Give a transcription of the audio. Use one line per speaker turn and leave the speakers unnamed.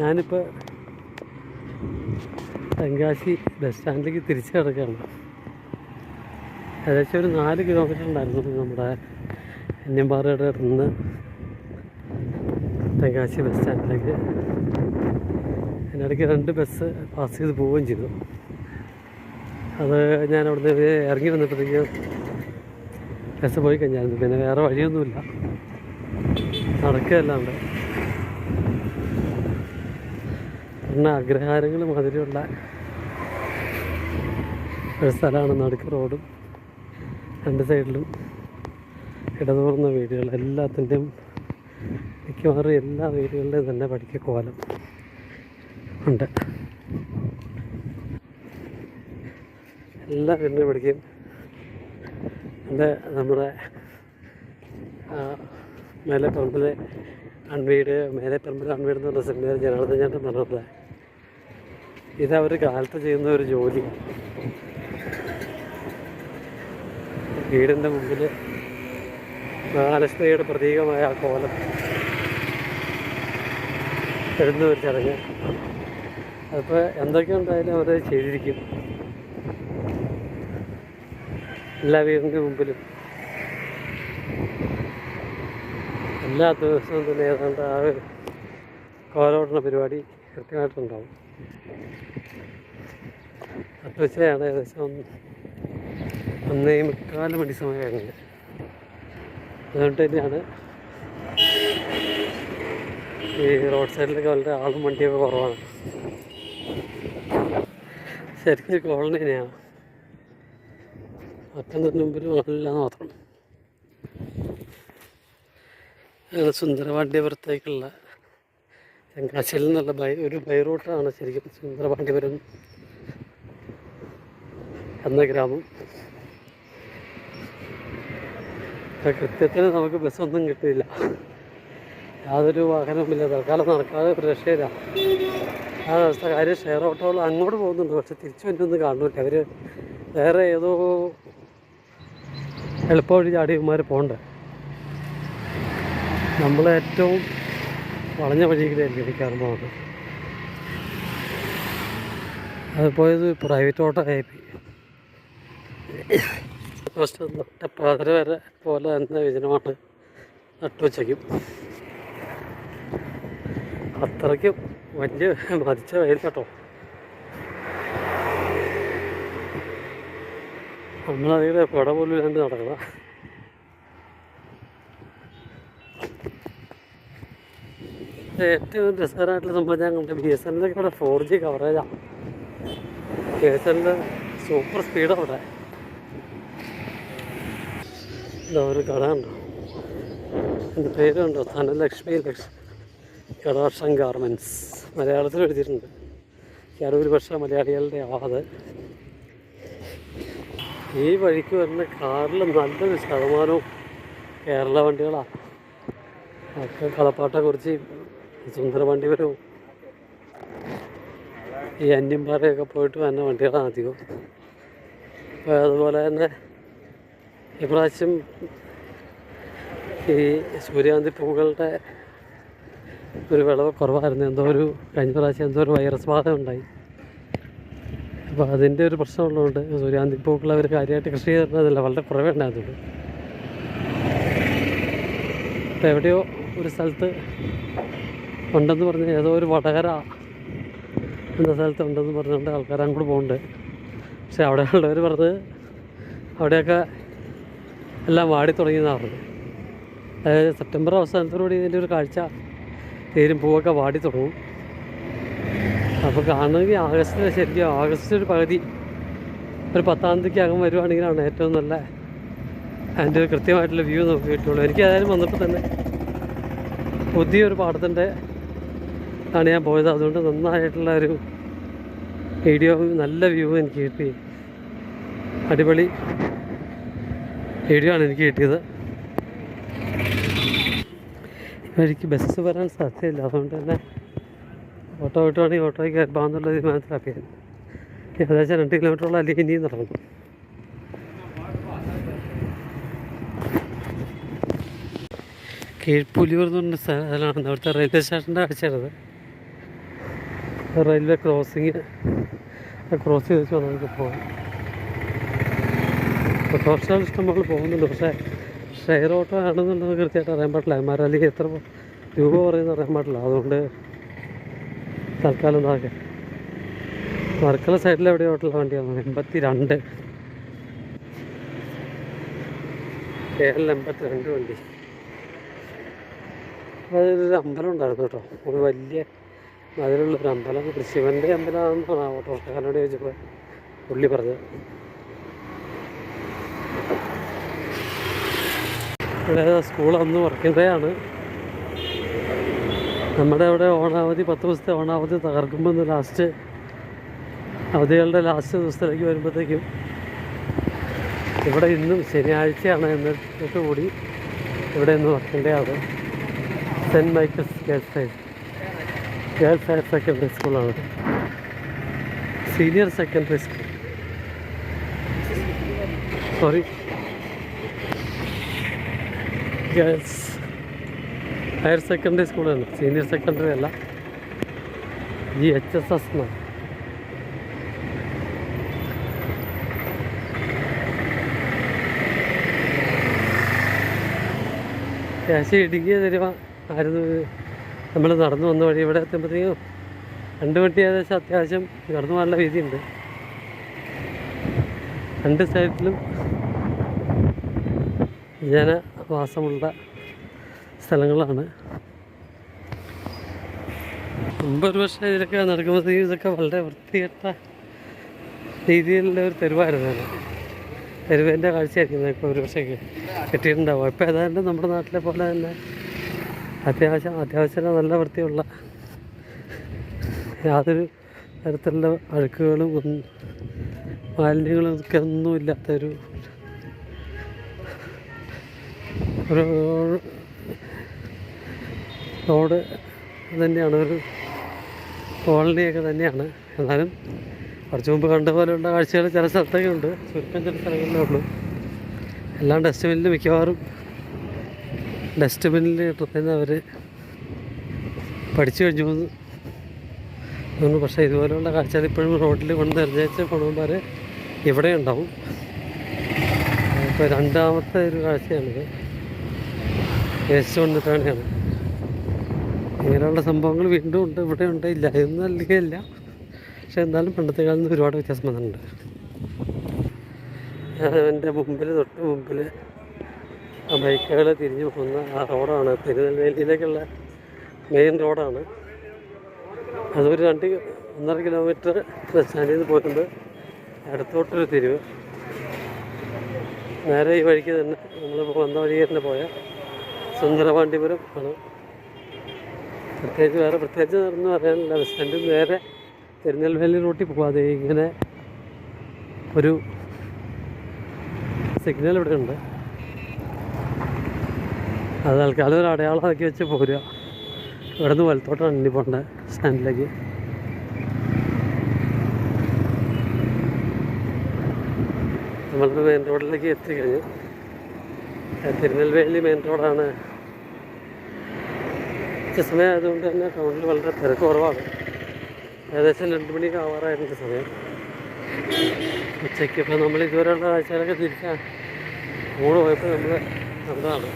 ഞാനിപ്പോൾ തെങ്കാശി ബസ് സ്റ്റാൻഡിലേക്ക് തിരിച്ചു കിടക്കുകയാണ്. ഏകദേശം ഒരു 4 കിലോമീറ്റർ ഉണ്ടായിരുന്നു നമ്മുടെ അന്യമ്പാറയുടെ നിന്ന് തെങ്കാശി ബസ് സ്റ്റാൻഡിലേക്ക്. അതിനിടയ്ക്ക് 2 ബസ് പാസ് ചെയ്ത് പോവുകയും ചെയ്തു. അത് ഞാൻ അവിടുന്ന് ഇറങ്ങി വന്നപ്പോഴത്തേക്ക് ബസ് പോയി കഴിഞ്ഞായിരുന്നു. പിന്നെ വേറെ വഴിയൊന്നുമില്ല, നടക്കുകയല്ലാണ്ട്. പിന്നെ അഗ്രഹാരങ്ങൾ മാതിരിയുള്ള ഒരു സ്ഥലമാണ്. നടുക്ക് റോഡും 2 സൈഡിലും ഇടതൂർന്ന വീടുകൾ. എല്ലാത്തിൻ്റെയും മിക്കവാറും എല്ലാ വീടുകളുടെയും തന്നെ പടിക്ക് കോലം ഉണ്ട്. എല്ലാ വീടിൻ്റെ പടിക്കും നമ്മുടെ മേലെപ്പറമ്പിലെ അൺവീട് എന്ന് പറഞ്ഞ സിനിമയിൽ ജനാർദ്ദൻ ചേട്ടൻ പറഞ്ഞത് ഇതവർ കാലത്ത് ചെയ്യുന്ന ഒരു ജോലിയാണ്. വീടിൻ്റെ മുമ്പിൽ മഹാലക്ഷ്മിയുടെ പ്രതീകമായ ആ കോലം ഇടുന്ന ഒരു ചടങ്ങ്. അതിപ്പോൾ എന്തൊക്കെ ഉണ്ടായാലും അവർ ചെയ്തിരിക്കും. എല്ലാ വീടിൻ്റെ മുമ്പിലും എല്ലാ ദിവസവും തന്നെ ഏതാണ്ട് ആ കോലോടുന്ന പരിപാടി കൃത്യമായിട്ടുണ്ടാവും. അട്ടുവച്ചയാണ് ഏകദേശം 1:45 മണി സമയം കഴിഞ്ഞത്. അതുകൊണ്ട് തന്നെയാണ് ഈ റോഡ് സൈഡിലൊക്കെ വളരെ ആളും വണ്ടിയൊക്കെ കുറവാണ്. ശരിക്കും കോളനി തന്നെയാണ്. മറ്റൊന്നിന് മുമ്പിൽ ആളില്ലാന്ന് മാത്രം. സുന്ദരപാണ്ഡ്യപുരത്തേക്കുള്ള തെങ്കാശിയിൽ നിന്നുള്ള ഒരു ബൈ റൂട്ടാണ് ശരിക്കും സുന്ദരപാണ്ഡ്യപുരം എന്ന ഗ്രാമം. കൃത്യത്തിന് നമുക്ക് ബസ്സൊന്നും കിട്ടിയില്ല, യാതൊരു വാഹനവുമില്ല. തൽക്കാലം നടക്കാതെ ഒരു രക്ഷയില്ല ആ അവസ്ഥ. കാര്യം ഷെയർ ഓട്ടോകൾ അങ്ങോട്ട് പോകുന്നുണ്ട്, പക്ഷെ തിരിച്ചു വന്നൊന്നും കാണുന്നില്ല. അവർ വേറെ ഏതോ എളുപ്പവഴി ചാടിയന്മാർ പോകണ്ടേ. നമ്മളേറ്റവും വളഞ്ഞ വഴിയിലായിരിക്കും മിക്കവാറും പോകുന്നത്. അത് പോയത് പ്രൈവറ്റ് ഓട്ടോ ആയിപ്പോയി. നട്ടപ്പാതിര വരെ പോലെ തന്നെ വിജനമാണ് നട്ടുവച്ചയ്ക്കും. അത്രയ്ക്കും വലിയ മതിച്ച വെയിൽ കേട്ടോ. നമ്മളതിലെ കുട പോലും ഇല്ലാണ്ട് നടക്കണം. ഏറ്റവും രസകരമായിട്ടുള്ള സംഭവം ഞാൻ കണ്ടത് BSNL ഇവിടെ 4G കവറേജാണ്. BSNL സൂപ്പർ സ്പീഡാണ് അവിടെ. എന്താ ഒരു കട ഉണ്ടോ, എൻ്റെ പേരുണ്ടോ, ധനലക്ഷ്മി കടാക്ഷം ഗാർമെൻറ്റ്സ് മലയാളത്തിൽ എഴുതിയിട്ടുണ്ട്. ഒരു പക്ഷേ മലയാളികളുടെ ആവാത്. ഈ വഴിക്ക് വരുന്ന കാറിൽ നല്ലൊരു ശതമാനവും കേരള വണ്ടികളാണ്. ഒക്കെ കളപ്പാട്ടെക്കുറിച്ച് സുന്ദരപാണ്ഡ്യപുരവും ഈ അന്യമ്പാറയൊക്കെ പോയിട്ട് വന്ന വണ്ടികളാണ് അധികം. അപ്പോൾ അതുപോലെ തന്നെ ഇപ്രാവശ്യം ഈ സൂര്യകാന്തി പൂക്കളുടെ ഒരു വിളവ് കുറവായിരുന്നു. കഴിഞ്ഞ പ്രാവശ്യം എന്തോ ഒരു വൈറസ് ബാധ ഉണ്ടായി. അപ്പോൾ അതിൻ്റെ ഒരു പ്രശ്നമുള്ളതുകൊണ്ട് സൂര്യകാന്തി പൂക്കൾ അവർ കാര്യമായിട്ട് കൃഷി ചെയ്തിരുന്നതല്ല, വളരെ കുറവേ ഉണ്ടായിരുന്നുള്ളൂ. അപ്പോൾ എവിടെയോ ഒരു സ്ഥലത്ത് ഉണ്ടെന്ന് പറഞ്ഞ്, ഏതോ ഒരു വടകര എന്ന സ്ഥലത്ത് ഉണ്ടെന്ന് പറഞ്ഞുകൊണ്ട് ആൾക്കാർ അങ്ങോട്ട് പോകുന്നുണ്ട്. പക്ഷെ അവിടെ ഉള്ളവർ പറഞ്ഞത് അവിടെയൊക്കെ എല്ലാം വാടി തുടങ്ങിയെന്നാണ് പറഞ്ഞത്. അതായത് സെപ്റ്റംബർ അവസാനത്തോടുകൂടി ഇതിൻ്റെ ഒരു കാഴ്ച തീരും, പൂവൊക്കെ വാടി തുടങ്ങും. അപ്പോൾ കാണണമെങ്കിൽ ആഗസ്റ്റ് ഒരു പകുതി, ഒരു 10-ാം തീയതിക്കകം വരുവാണെങ്കിലാണ് ഏറ്റവും നല്ല അതിൻ്റെ ഒരു കൃത്യമായിട്ടുള്ള വ്യൂ നമുക്ക് കിട്ടുള്ളൂ. എനിക്ക് ഏതായാലും വന്നപ്പോൾ തന്നെ പുതിയൊരു പാടത്തിൻ്റെ ആണ് ഞാൻ പോയത്. അതുകൊണ്ട് നന്നായിട്ടുള്ള ഒരു വീഡിയോ, നല്ല വ്യൂ എനിക്ക് കിട്ടി. അടിപൊളി വീഡിയോ ആണ് എനിക്ക് കിട്ടിയത്. എനിക്ക് ബസ് വരാൻ സാധ്യതയില്ല, അതുകൊണ്ട് തന്നെ ഓട്ടോ കിട്ടുവാണെങ്കിൽ ഓട്ടോയ്ക്ക് കയറിപ്പാന്നുള്ള തീരുമാനത്തിലാക്കിയത്. ഏകദേശം 2 കിലോമീറ്ററോളം അല്ലെങ്കിൽ ഇനിയും നടന്നു. കീഴ്പുലിയൂർ എന്ന് പറഞ്ഞ സ്ഥലമാണ് അവിടുത്തെ റെയിൽവേ സ്റ്റേഷൻ്റെ കാഴ്ചയാണത്. റെയിൽവേ ക്രോസിങ് ക്രോസ് ചെയ്ത് വെച്ച് നമുക്ക് പോകാം. ഓട്ടോറിക്ഷകൾ ഇഷ്ടംപോലെ പോകുന്നുണ്ട്, പക്ഷേ ഷെയർ ഓട്ടോ ആണെന്നുള്ളത് കൃത്യമായിട്ട് അറിയാൻ പാടില്ല. അല്ലെങ്കിൽ എത്ര രൂപ പറയുന്നത് അറിയാൻ പാടില്ല. അതുകൊണ്ട് തൽക്കാലം എന്താകെ വർക്കല സൈഡിൽ എവിടെ ഓട്ടുള്ള വണ്ടിയാണ് 82 KL 82 വണ്ടി. അതൊരു അമ്പലം ഉണ്ടായിരുന്നു കേട്ടോ, ഒരു വലിയ അതിലുള്ളൊരു അമ്പലം, ശിവൻ്റെ അമ്പലമാണെന്നാണ് ഓട്ടോറിക്ഷക്കാരനോട് ചോദിച്ചപ്പോൾ പുള്ളി പറഞ്ഞത്. ഇവിടെ സ്കൂൾ അന്ന് വർക്കിംഗ് ഡേ ആണ്. നമ്മുടെ അവിടെ ഓണാവധി 10 ദിവസത്തെ ഓണാവധി തകർക്കുമ്പോൾ ലാസ്റ്റ് അവധികളുടെ ലാസ്റ്റ് ദിവസത്തിലേക്ക് വരുമ്പോഴത്തേക്കും ഇവിടെ ഇന്നും ശനിയാഴ്ചയാണ് എന്നിട്ട് കൂടി ഇവിടെ ഇന്ന് വർക്കിംഗ് ഡേ ആണ്. Saint Michael's girls higher secondary സ്കൂളാണ്, senior secondary school, sorry girls higher secondary സ്കൂളാണ്, സീനിയർ സെക്കൻഡറി അല്ല. GHSS എന്നാണ്. ക്യാഷ് ഇടുങ്ങിയ തരുക ആയിരുന്നു. നമ്മൾ നടന്നു വന്ന വഴി ഇവിടെ എത്തുമ്പോഴത്തേക്കും 2 വണ്ടി ഏകദേശം അത്യാവശ്യം കടന്നു പോകാനുള്ള വീതിയുണ്ട്. 2 സൈഡിലും ജനവാസമുള്ള സ്ഥലങ്ങളാണ്. മുമ്പ് ഒരു പക്ഷേ ഇതിലൊക്കെ നടക്കുമ്പോഴത്തേക്കും ഇതൊക്കെ വളരെ വൃത്തികെട്ട രീതിയിലുള്ള ഒരു തെരുവായിരുന്നു. തെരുവിൻ്റെ കാഴ്ചയായിരിക്കും ഇപ്പോൾ ഒരു പക്ഷേ കെട്ടിയിട്ടുണ്ടാവും. ഇപ്പോൾ ഏതാണ്ട് നമ്മുടെ നാട്ടിലെ പോലെ തന്നെ അത്യാവശ്യം നല്ല വൃത്തിയുള്ള, യാതൊരു തരത്തിലുള്ള അഴുക്കുകളും മാലിന്യങ്ങളും ഒക്കെ ഒന്നും ഇല്ലാത്തൊരു റോഡ് തന്നെയാണ്, ഒരു കോളനിയൊക്കെ തന്നെയാണ്. എന്നാലും കുറച്ച് മുമ്പ് കണ്ട പോലെയുള്ള കാഴ്ചകൾ ചില സ്ഥലത്തൊക്കെ ഉണ്ട്, ചുരുക്കം ചില സ്ഥലങ്ങളിലേ ഉള്ളൂ. എല്ലാം ഡസ്റ്റ്ബിന്നിൽ മിക്കവാറും ഡസ്റ്റ്ബിന്നിൽ ഇട്ടിരുന്ന അവർ പഠിച്ചു കഴിഞ്ഞു തോന്നുന്നു. പക്ഷേ ഇതുപോലെയുള്ള കാഴ്ചകൾ ഇപ്പോഴും റോഡിൽ കൊണ്ട് എറിഞ്ഞേച്ച് കൊണ്ടുപോകുമ്പോൾ ഇവിടെ ഉണ്ടാവും. ഇപ്പോൾ 2ാമത്തെ ഒരു കാഴ്ചയാണിത്, വേസ്റ്റ് കൊണ്ടിട്ടാണ്. ഇങ്ങനെയുള്ള സംഭവങ്ങൾ വീണ്ടും ഉണ്ട്, ഇവിടെ ഉണ്ട്, ഇല്ല ഇതൊന്നും അല്ലില്ല. പക്ഷെ എന്നാലും പണ്ടത്തെ കാലത്ത് നിന്ന് ഒരുപാട് വ്യത്യാസം വന്നിട്ടുണ്ട്. എൻ്റെ തൊട്ട് മുമ്പിൽ ആ ബൈക്കുകൾ തിരിഞ്ഞു പോകുന്ന ആ റോഡാണ്, തിരുനെൽവേലിയിലേക്കുള്ള മെയിൻ റോഡാണ്. അതൊരു 1.5 കിലോമീറ്റർ ബസ് സ്റ്റാൻഡിൽ നിന്ന് പോയിട്ടുണ്ട്. അടുത്തോട്ടൊരു തിരിവ്, നേരെ ഈ വഴിക്ക് തന്നെ നമ്മൾ വന്ന വഴി തന്നെ പോയ സുന്ദരപാണ്ഡിപുരം ആണ്. പ്രത്യേകിച്ച് നടന്നു പറയാനില്ല. ബസ് സ്റ്റാൻഡിൽ നേരെ തിരുനെൽവേലി റൂട്ടിൽ പോകാതെ ഇങ്ങനെ ഒരു സിഗ്നൽ ഇവിടെ ഉണ്ട്, അത് തൽക്കാലം ഒരു അടയാളമാക്കി വെച്ച് പോരുക. ഇവിടെ നിന്ന് വലത്തോട്ടാണ് ഇനി പോകേണ്ട സ്റ്റാൻഡിലേക്ക്. നമ്മളുടെ മെയിൻ റോഡിലേക്ക് എത്തിക്കഴിഞ്ഞു. തിരുനെൽവേലി മെയിൻ റോഡാണ്. സമയം ആയതുകൊണ്ട് തന്നെ ടൗണിൽ വളരെ തിരക്ക് കുറവാണ്. ഏകദേശം 2 മണിക്ക് ആവാറായിരുന്നു സമയം. ഉച്ചയ്ക്ക് ഇപ്പോൾ നമ്മൾ ഇതുവരെയുള്ള കാഴ്ചകളൊക്കെ തിരിച്ചാണ് ഊണ് പോയപ്പോൾ നമ്മൾ അതാണ്